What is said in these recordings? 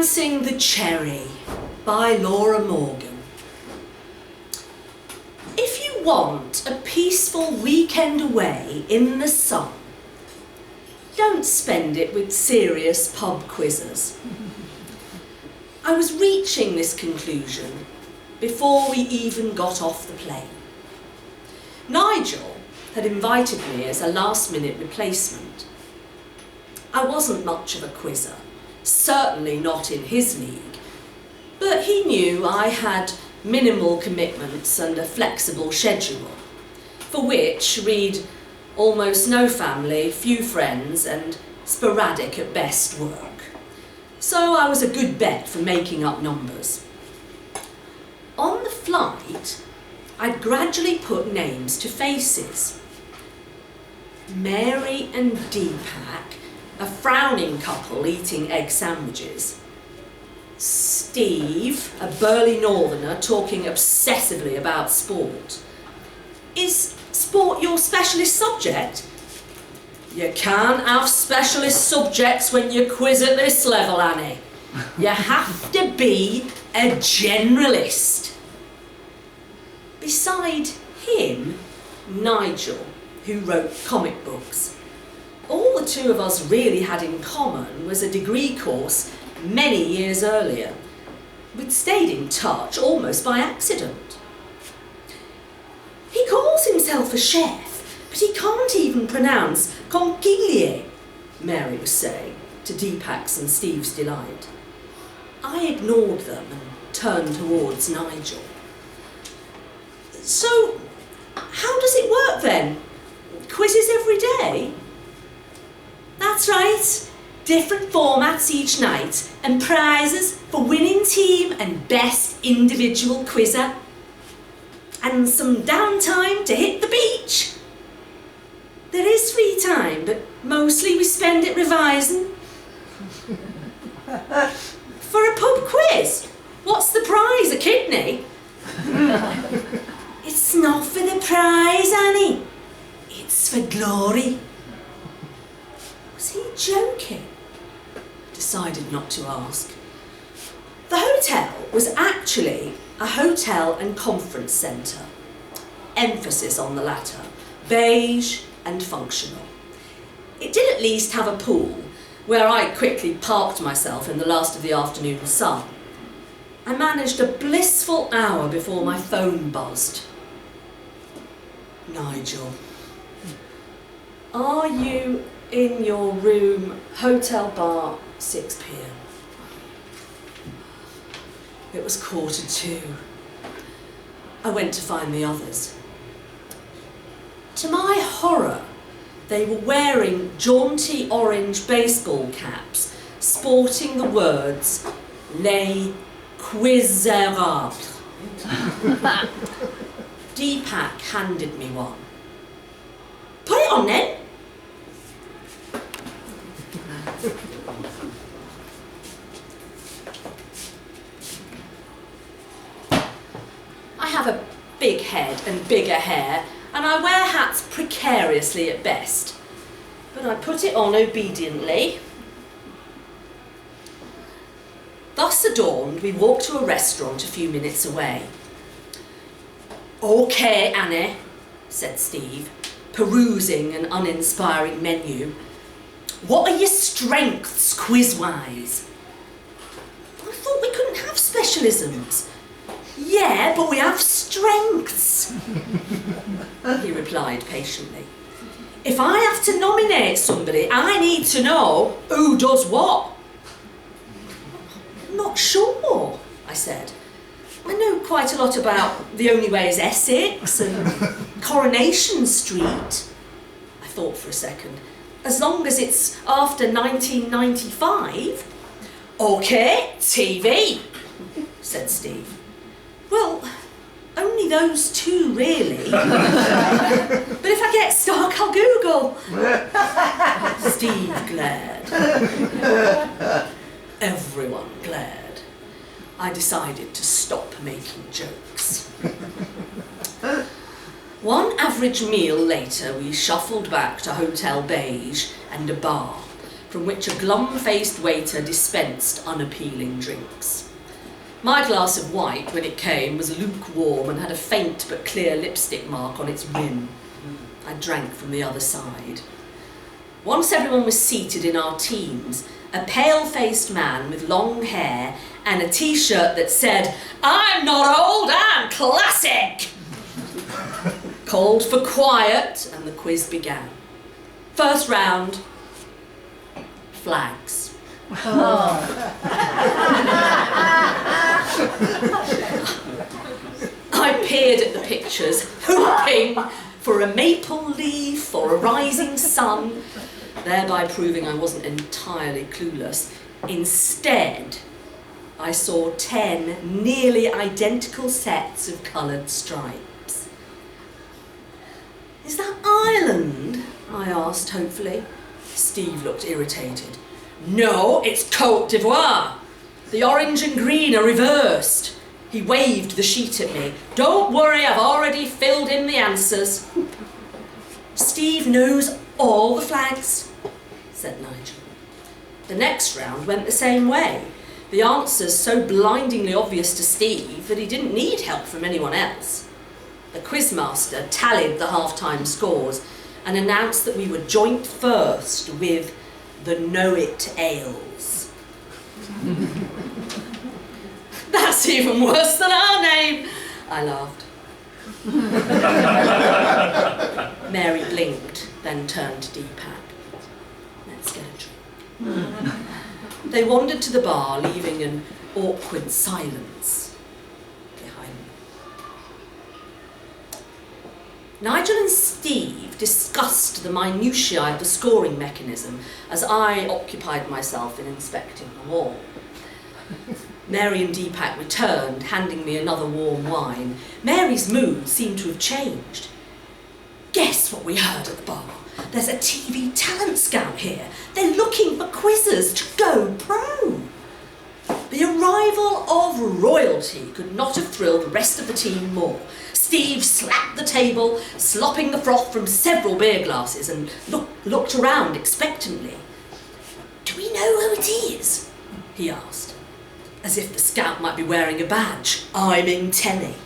Romancing the Cherry by Laura Morgan. If you want a peaceful weekend away in the sun, don't spend it with serious pub quizzes. I was reaching this conclusion before we even got off the plane. Nigel had invited me as a last-minute replacement. I wasn't much of a quizzer, certainly not in his league, but he knew I had minimal commitments and a flexible schedule, for which read almost no family, few friends, and sporadic at best work. So I was a good bet for making up numbers. On the flight, I'd gradually put names to faces. Mary and Deepak, a frowning couple eating egg sandwiches. Steve, a burly northerner talking obsessively about sport. Is sport your specialist subject? You can't have specialist subjects when you quiz at this level, Annie. You have to be a generalist. Beside him, Nigel, who wrote comic books. All the two of us really had in common was a degree course many years earlier. We'd stayed in touch almost by accident. He calls himself a chef, but he can't even pronounce conchiglie, Mary was saying, to Deepak's and Steve's delight. I ignored them and turned towards Nigel. So, how does it work then? Quizzes every day? That's right. Different formats each night and prizes for winning team and best individual quizzer. And some downtime to hit the beach. There is free time, but mostly we spend it revising. For a pub quiz, what's the prize? A kidney? It's not for the prize, Annie. It's for glory. Was he joking? I decided not to ask. The hotel was actually a hotel and conference centre. Emphasis on the latter, beige and functional. It did at least have a pool, where I quickly parked myself in the last of the afternoon sun. I managed a blissful hour before my phone buzzed. Nigel, are you in your room, hotel bar, 6 p.m? It was 1:45. I went to find the others. To my horror, they were wearing jaunty orange baseball caps, sporting the words, Les Quizerables. Deepak handed me one. Put it on then. I have a big head and bigger hair, and I wear hats precariously at best. But I put it on obediently. Thus adorned, we walked to a restaurant a few minutes away. "Okay, Annie," said Steve, perusing an uninspiring menu. "What are your strengths, quiz-wise?" I thought we couldn't have specialisms. "Yeah, but we have strengths," he replied patiently. "If I have to nominate somebody, I need to know who does what." "Not sure," I said. "I know quite a lot about The Only Way is Essex and Coronation Street." I thought for a second. "As long as it's after 1995. "Okay, TV," said Steve. "Well, only those two, really. But if I get stuck, I'll Google." Steve glared. Everyone glared. I decided to stop making jokes. One average meal later, we shuffled back to Hotel Beige and a bar, from which a glum-faced waiter dispensed unappealing drinks. My glass of white, when it came, was lukewarm and had a faint but clear lipstick mark on its rim. I drank from the other side. Once everyone was seated in our teams, a pale-faced man with long hair and a t-shirt that said, "I'm not old, I'm classic," called for quiet, and the quiz began. First round, flags. I peered at the pictures, hoping for a maple leaf or a rising sun, thereby proving I wasn't entirely clueless. Instead, I saw 10 nearly identical sets of coloured stripes. "Is that Ireland?" I asked hopefully. Steve looked irritated. "No, it's Côte d'Ivoire. The orange and green are reversed." He waved the sheet at me. "Don't worry, I've already filled in the answers." "Steve knows all the flags," said Nigel. The next round went the same way. The answers so blindingly obvious to Steve that he didn't need help from anyone else. The quizmaster tallied the half-time scores and announced that we were joint first with the Know-It Ales. "That's even worse than our name," I laughed. Mary blinked, then turned to Deepak. "Let's get a drink." They wandered to the bar, leaving an awkward silence behind me. Nigel and Steve discussed the minutiae of the scoring mechanism as I occupied myself in inspecting the wall. Mary and Deepak returned, handing me another warm wine. Mary's mood seemed to have changed. "Guess what we heard at the bar? There's a TV talent scout here. They're looking for quizzers to go pro." The arrival of royalty could not have thrilled the rest of the team more. Steve slapped the table, slopping the froth from several beer glasses, and looked around expectantly. "Do we know who it is?" he asked, as if the scout might be wearing a badge. "I'm in telly."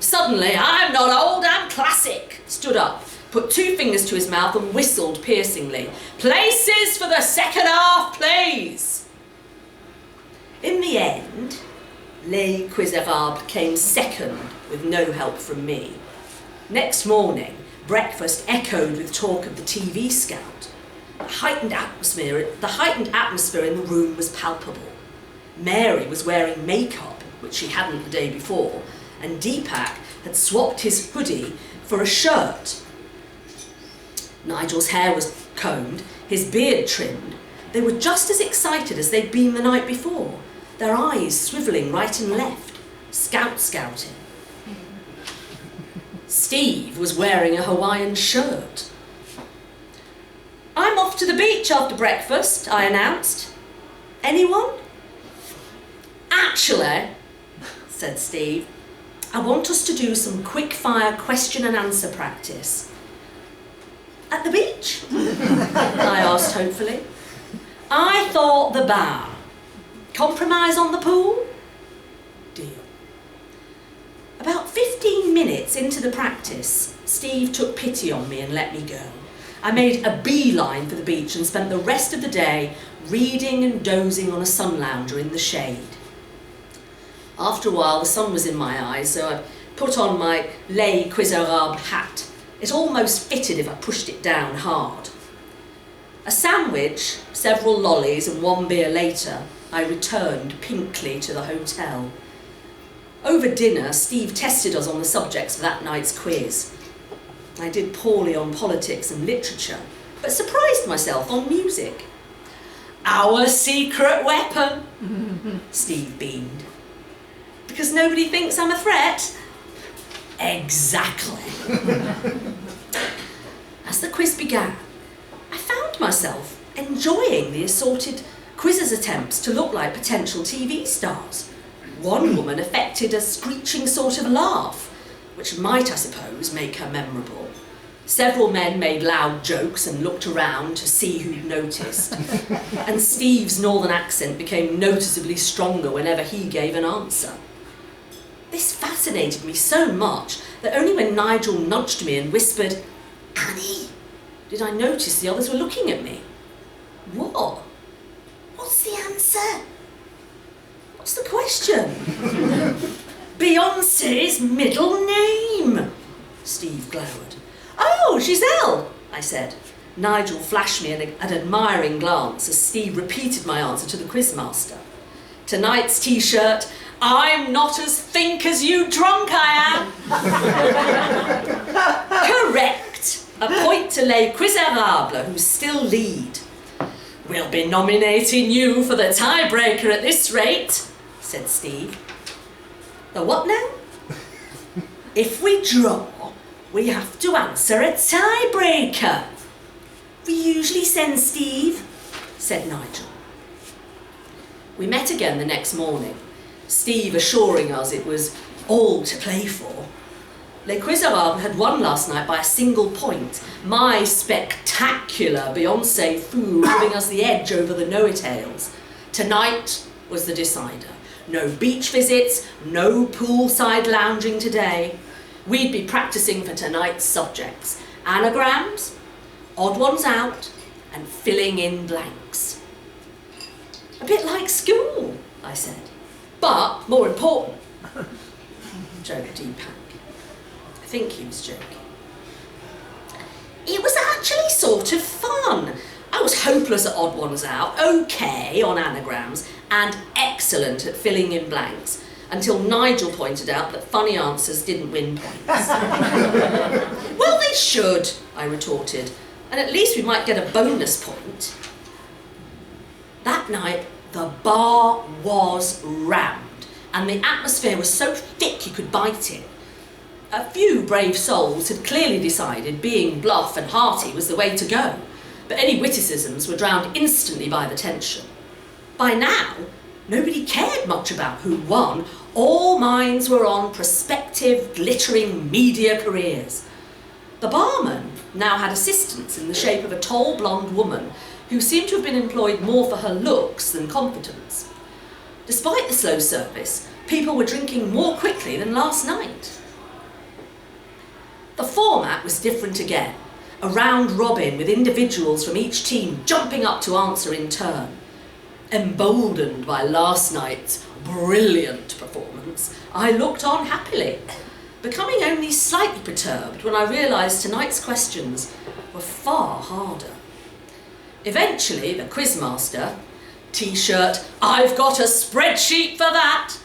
Suddenly, "I'm not old, I'm classic," stood up, put 2 fingers to his mouth and whistled piercingly. "Places for the second half, please." In the end, Les Quizerables came second with no help from me. Next morning, breakfast echoed with talk of the TV scout. The heightened atmosphere in the room was palpable. Mary was wearing makeup, which she hadn't the day before, and Deepak had swapped his hoodie for a shirt. Nigel's hair was combed, his beard trimmed. They were just as excited as they'd been the night before, their eyes swivelling right and left, scouting. Steve was wearing a Hawaiian shirt. "I'm off to the beach after breakfast," I announced. "Anyone?" "Actually," said Steve, "I want us to do some quick-fire question and answer practice." "At the beach?" I asked hopefully. "I thought the bar. Compromise on the pool?" Deal. About 15 minutes into the practice, Steve took pity on me and let me go. I made a beeline for the beach and spent the rest of the day reading and dozing on a sun lounger in the shade. After a while, the sun was in my eyes, so I put on my Les Quizerables hat. It almost fitted if I pushed it down hard. A sandwich, several lollies, and 1 beer later, I returned pinkly to the hotel. Over dinner, Steve tested us on the subjects of that night's quiz. I did poorly on politics and literature, but surprised myself on music. "Our secret weapon," Steve beamed. "Because nobody thinks I'm a threat?" "Exactly." As the quiz began, I found myself enjoying the assorted quizzes' attempts to look like potential TV stars. One woman affected a screeching sort of laugh, which might, I suppose, make her memorable. Several men made loud jokes and looked around to see who'd noticed. And Steve's northern accent became noticeably stronger whenever he gave an answer. This fascinated me so much that only when Nigel nudged me and whispered, "Annie," did I notice the others were looking at me. What? What's the answer? What's the question? Beyoncé's middle name, Steve glowered. "Oh, Giselle," I said. Nigel flashed me an admiring glance as Steve repeated my answer to the quizmaster. Tonight's t-shirt, "I'm not as think as you drunk I am." Correct. A point to Les Quizerables, who still lead. "We'll be nominating you for the tiebreaker at this rate," said Steve. "The what now?" "If we draw, we have to answer a tiebreaker." "We usually send Steve," said Nigel. We met again the next morning, Steve assuring us it was all to play for. Les Quizerables had won last night by a single point, my spectacular Beyoncé foo giving us the edge over the know-it-ales. Tonight was the decider. No beach visits, no poolside lounging today. We'd be practicing for tonight's subjects: anagrams, odd ones out, and filling in blanks. "A bit like school," I said. "But more important," joked Deepak. I think he was joking. It was actually sort of fun. I was hopeless at odd ones out, okay on anagrams, and excellent at filling in blanks, until Nigel pointed out that funny answers didn't win points. "Well, they should," I retorted, "and at least we might get a bonus point." That night, the bar was rammed, and the atmosphere was so thick you could bite it. A few brave souls had clearly decided being bluff and hearty was the way to go, but any witticisms were drowned instantly by the tension. By now, nobody cared much about who won. All minds were on prospective, glittering media careers. The barman now had assistants in the shape of a tall blonde woman who seemed to have been employed more for her looks than competence. Despite the slow service, people were drinking more quickly than last night. The format was different again, a round robin with individuals from each team jumping up to answer in turn. Emboldened by last night's brilliant performance, I looked on happily, becoming only slightly perturbed when I realised tonight's questions were far harder. Eventually, the quizmaster, t-shirt, "I've got a spreadsheet for that,"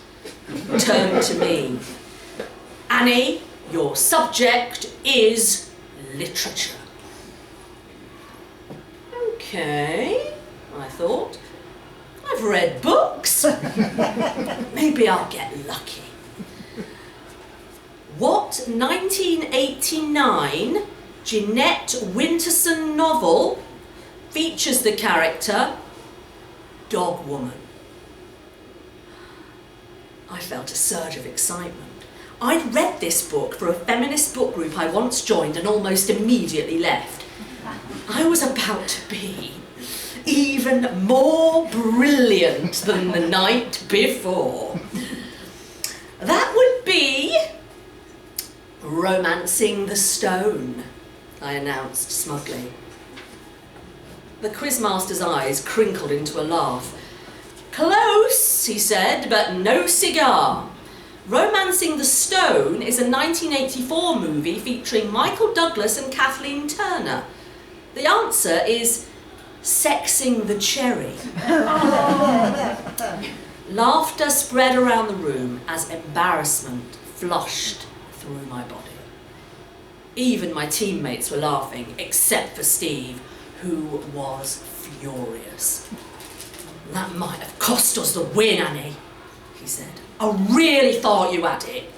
turned to me. "Annie, your subject is literature." Okay, I thought. I've read books. Maybe I'll get lucky. What 1989 Jeanette Winterson novel features the character Dog Woman? I felt a surge of excitement. I'd read this book for a feminist book group I once joined and almost immediately left. I was about to be even more brilliant than the night before. That would be Romancing the Stone, I announced smugly. The quizmaster's eyes crinkled into a laugh. "Close," he said, "but no cigar. Romancing the Stone is a 1984 movie featuring Michael Douglas and Kathleen Turner. The answer is Sexing the Cherry." Laughter spread around the room as embarrassment flushed through my body. Even my teammates were laughing, except for Steve, who was furious. "That might have cost us the win, Annie," he said. "I really thought you had it."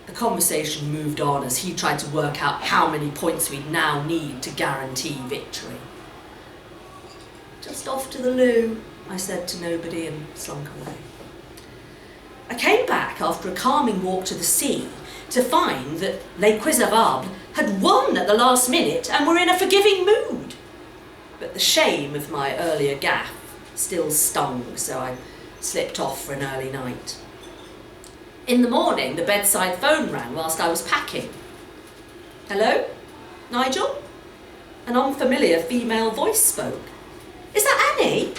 The conversation moved on as he tried to work out how many points we'd now need to guarantee victory. "Just off to the loo," I said to nobody and slunk away. I came back after a calming walk to the sea to find that Les Quizerables had won at the last minute and were in a forgiving mood. But the shame of my earlier gaffe still stung, so I slipped off for an early night. In the morning, the bedside phone rang whilst I was packing. Hello? Nigel? An unfamiliar female voice spoke. Is that Annie?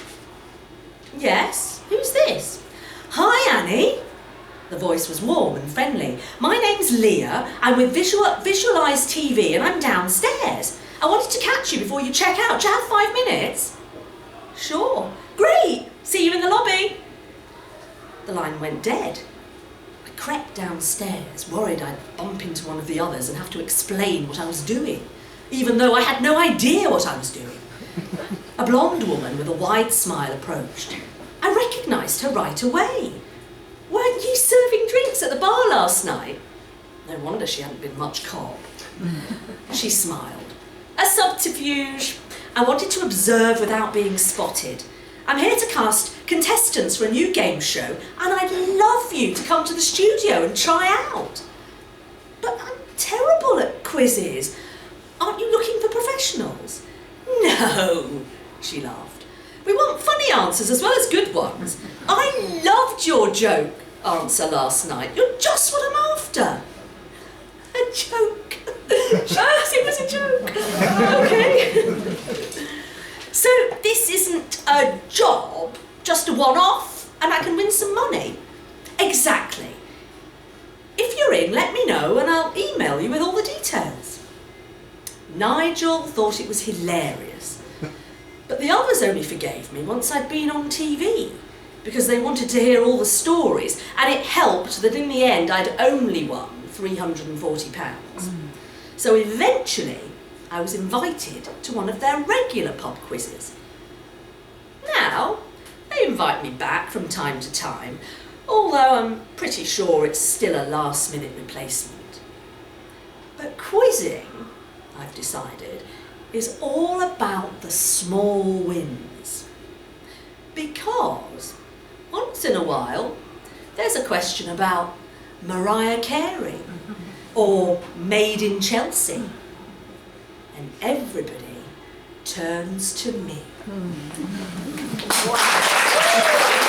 Yes. Who's this? Hi, Annie. The voice was warm and friendly. My name's Leah. I'm with Visualise TV and I'm downstairs. I wanted to catch you before you check out. Do you have 5 minutes? Sure. Great. See you in the lobby. The line went dead. I crept downstairs, worried I'd bump into one of the others and have to explain what I was doing, even though I had no idea what I was doing. A blonde woman with a wide smile approached. I recognised her right away. Weren't you serving drinks at the bar last night? No wonder she hadn't been much cop. She smiled. A subterfuge. I wanted to observe without being spotted. I'm here to cast contestants for a new game show and I'd love you to come to the studio and try out. But I'm terrible at quizzes. Aren't you looking for professionals? No, she laughed. We want funny answers as well as good ones. I loved your joke answer last night. You're just what I'm after. A joke. It was a joke. Okay. So this isn't a job, just a one-off, and I can win some money. Exactly. If you're in, let me know and I'll email you with all the details. Nigel thought it was hilarious, but the others only forgave me once I'd been on TV, because they wanted to hear all the stories, and it helped that in the end I'd only won £340. So eventually I was invited to one of their regular pub quizzes. Now, they invite me back from time to time, although I'm pretty sure it's still a last-minute replacement. But quizzing, I've decided, is all about the small wins. Because once in a while, there's a question about Mariah Carey or Made in Chelsea, and everybody turns to me. Wow.